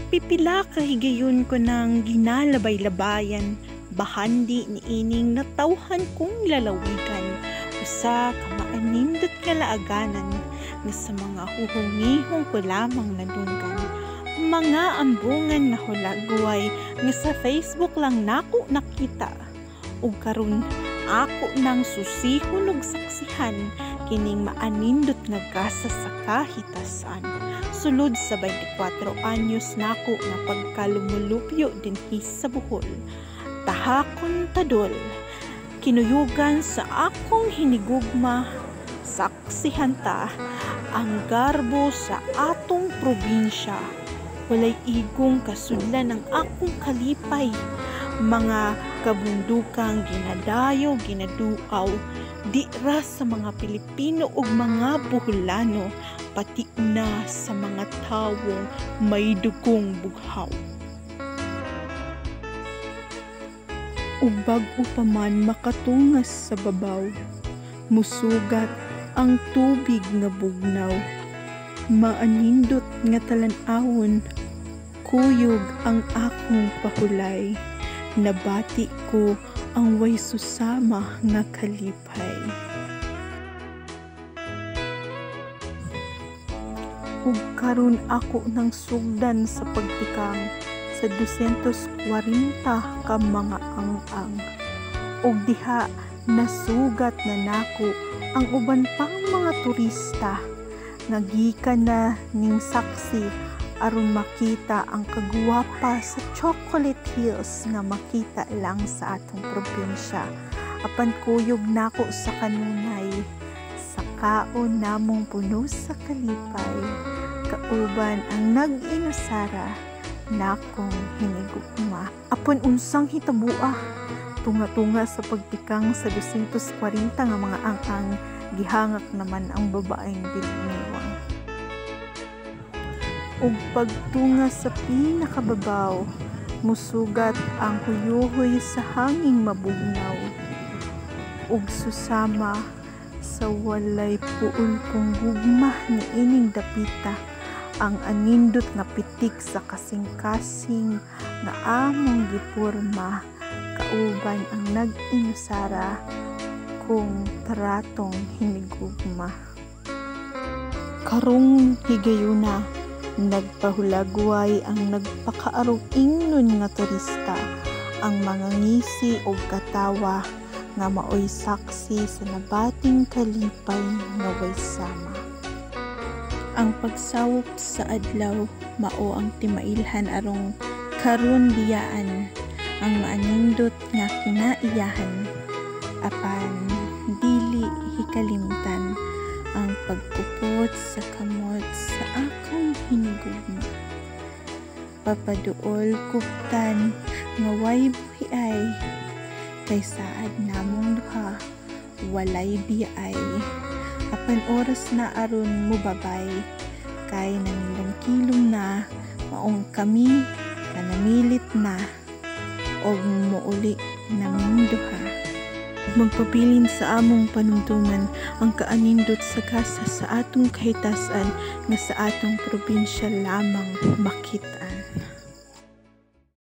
Pipila ka higayon ko ng ginalabay-labayan, bahandi ni ining natawhan kong lalawigan, usa ka maanindot nga laaganan, nga sa mga huhungihong ko lamang nadunggan. Mga ambungan na hulagway, nga sa Facebook lang nako nakita, ug karon ako nang susihon ug saksihan, kining maanindot nga gasa sa kahitasan. Sulod sa 24 anyos nako nga pagkalumulupyo dinhi sa Bohol, tahakon tadol, kinuyugan sa akong hinigugma, saksihan ta ang garbo sa atong probinsya. Walay igong kasunlan ng akong kalipay, mga kabundukang ginadayo, ginaduaw, di ra sa mga Pilipino ug mga Boholano, pati na sa mga tawong may dugong bughaw. Ug bag-o pa man makatungas sa babaw, musugat ang tubig nga bugnaw, maanindot nga talan-awon, kuyog ang akong pahulay, nabati ko ang way susama nga kalipay. Ug karon ako nang sugdan sa pagtikang sa 240 ka mga ang-ang, ug diha nasugat na nako ang uban pang mga turista, nagikan na ning saksi aron makita ang kagwapa sa Chocolate Hills nga makita lang sa atong probinsya. Apan kuyog nako sa kanunay, sa kaon namong puno sa kalipay, kauban ang nag-inusara nakong hinigugma. Apan unsang hitabua, tunga-tunga sa pagtikang sa 240 nga mga ang-ang, gihangak naman ang babaeng diliniwang. Ug pagtunga sa pinakababaw, musugat ang huyuhoy sa hanging mabugnaw, ug susama sa walay puol kong gugma ni ining dapita, ang anindot nga pitik sa kasing-kasing nga among gipurma, kauban ang nag-inusara kung tratong hinigugma. Karong higayuna, nagpahulagway ang nagpakaarong ingnon nga turista, ang mga ngisi o katawa nga maoy saksi sa nabating kalipay nga way sama. Ang pagsawop sa adlaw mao ang timailhan arong karon biyaan ang maanindot nga kinaiyahan, apan dili hikalimtan ang pagkupot sa kamot sa akong hinigugma. Papaduol kuptan nga way buhiay, kay saad namong duha walay biyay, apan oras na aron mubabay, kay nanilong-kilong na maong kami na namilit na og muuli naming duha. Magpabilin sa among panumduman ang kaanindot sa gasa sa atong kahitasan nga sa atong probinsya lamang makitaan.